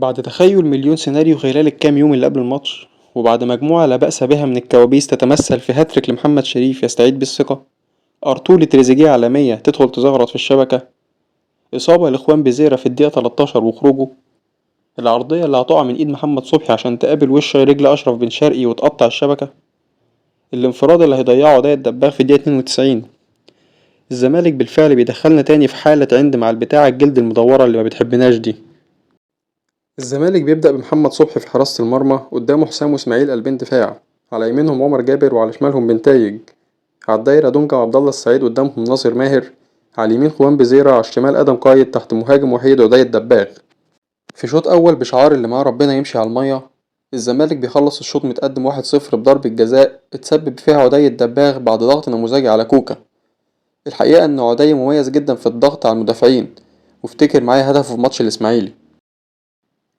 بعد تخيل مليون سيناريو خلال الكام يوم اللي قبل الماتش، وبعد مجموعة لا بأس بها من الكوابيس تتمثل في هاتريك لمحمد شريف يستعيد بالثقة، ارطول لتريزيجيه عالمية تدخل تزغرط في الشبكة، إصابة لإخوان بيزيرة في الدقيقة 13 وخروجه، العرضية اللي هتقع من إيد محمد صبحي عشان تقابل وش رجل أشرف بن شرقي وتقطع الشبكة، الانفراد اللي هيضيعه عدي الدباغ في الدقيقة 92. الزمالك بالفعل بيدخلنا تاني في حالة عند مع البتاعة الجلد المدورة اللي ما بتحبناش دي. الزمالك بيبدأ بمحمد صبحي في حراسة المرمى، قدامه حسام وإسماعيل قلبين دفاع، على يمينهم عمر جابر وعلى شمالهم بنتايج، على الدايرة دونجا وعبد الله السعيد، قدامهم ناصر ماهر، على اليمين خوان بزيرة، على الشمال آدم قايد تحت مهاجم وحيد عدي الدباغ. في شوط أول بشعار اللي معاه ربنا يمشي على المية، الزمالك بيخلص الشوط متقدم 1-0 بضربة جزاء اتسبب فيها عدي الدباغ بعد ضغط نموذجي على كوكا. الحقيقة إن عدي مميز جدا في الضغط على المدافعين، وافتكر معايا هدفه في ماتش الإسماعيلي.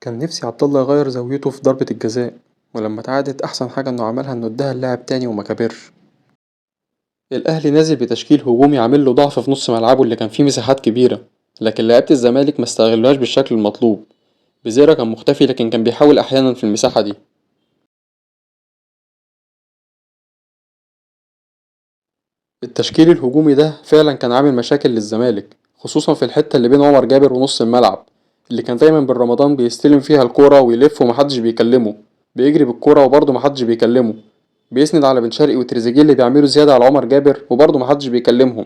كان نفسي عبد الله يغير زاويته في ضربة الجزاء، ولما اتعادت أحسن حاجة إنه عملها إنه اداها اللاعب تاني وما كبرش. الأهلي نازل بتشكيل هجومي عامل له ضعف في نص ملعبه اللي كان فيه مساحات كبيرة، لكن لعيبة الزمالك ما استغلوهاش بالشكل المطلوب. بزيرة كان مختفي لكن كان بيحاول أحيانا في المساحة دي. التشكيل الهجومي ده فعلا كان عامل مشاكل للزمالك، خصوصا في الحتة اللي بين عمر جابر ونص الملعب، اللي كان دايما بن رمضان بيستلم فيها الكورة ويلف ومحدش بيكلمه، بيجري بالكورة وبرضه محدش بيكلمه، بيسند على بن شرقي وتريزيجيه اللي بيعملوا زيادة على عمر جابر وبرضه محدش بيكلمهم.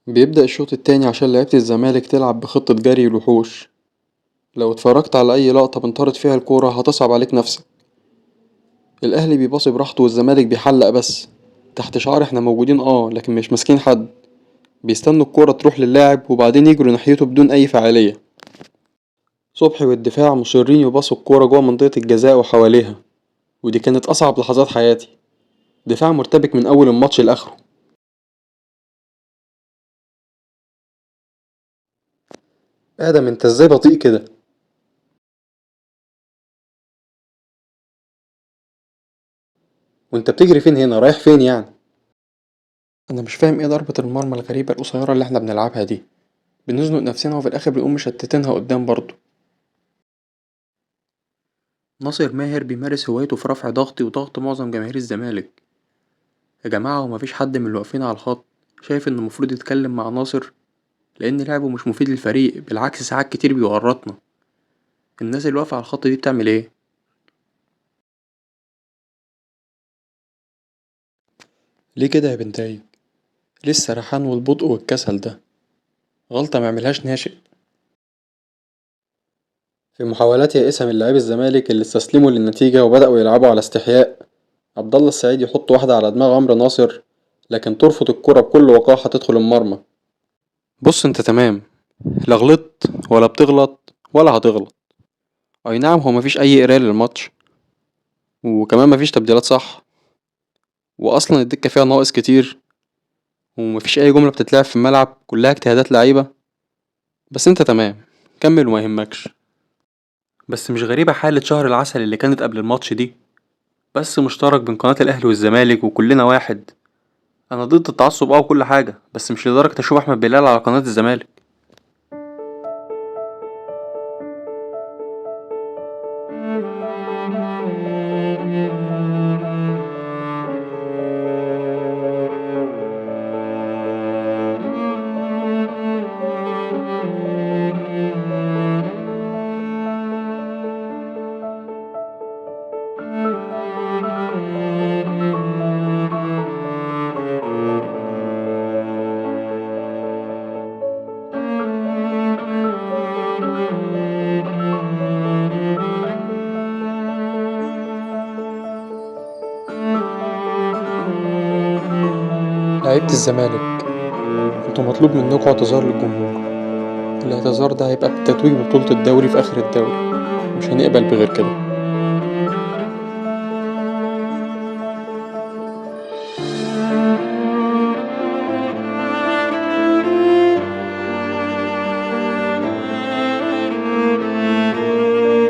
بيبدأ الشوط التاني عشان لعيبة الزمالك تلعب بخطة جري الوحوش. لو اتفرجت على أي لقطة بنطرد فيها الكورة هتصعب عليك نفسك. الأهلي بيباصي براحته والزمالك بيحلق بس، تحت شعار احنا موجودين لكن مش ماسكين حد، بيستنوا الكورة تروح للاعب وبعدين يجروا ناحيته بدون أي فعالية. صبحي والدفاع مصرين يباصوا الكورة جوه منطقة الجزاء وحواليها، ودي كانت أصعب لحظات حياتي. دفاع مرتبك من أول الماتش لآخره. آدم انت ازاي بطيء كده؟ وانت بتجري فين هنا، رايح فين يعني؟ انا مش فاهم ايه ضربة المرمى الغريبة القصيرة اللي احنا بنلعبها دي، بنزنق نفسنا وفي الآخر بنقوم مشتتينها قدام برضه. ناصر ماهر بيمارس هوايته في رفع ضغطي وضغط معظم جماهير الزمالك. يا جماعة هو مفيش حد من اللي واقفين على الخط شايف انه المفروض يتكلم مع ناصر؟ لأن لعبه مش مفيد للفريق، بالعكس ساعات كتير بيورطنا. الناس اللي واقفة على الخط دي بتعمل ايه؟ ليه كده يا بنتاي؟ ليه السرحان والبطء والكسل ده؟ غلطة معملهاش ناشئ. في محاولات يائسة من لاعبي الزمالك اللي استسلموا للنتيجة وبدأوا يلعبوا على استحياء، عبد الله السعيد يحط واحدة على دماغ عمرو ناصر، لكن ترفض الكرة بكل وقاحة تدخل المرمى. بص انت تمام، لا غلطت ولا بتغلط ولا هتغلط. اي نعم هو مفيش اي قراية للماتش، وكمان مفيش تبديلات صح، واصلا الدكة فيها ناقص كتير، ومفيش اي جملة بتتلعب في الملعب، كلها اجتهادات لعيبة. بس انت تمام، كمل وما يهمكش. بس مش غريبة حالة شهر العسل اللي كانت قبل الماتش دي؟ بس مشترك بين قناة الاهلي والزمالك وكلنا واحد. انا ضد التعصب وكل حاجة، بس مش لدرجة اشوف احمد بلال على قناة الزمالك. لعيبة الزمالك، انتوا مطلوب منكم اعتذار للجمهور. الاعتذار ده هيبقى بتتويج ببطولة الدوري في آخر الدوري، مش هنقبل بغير كده.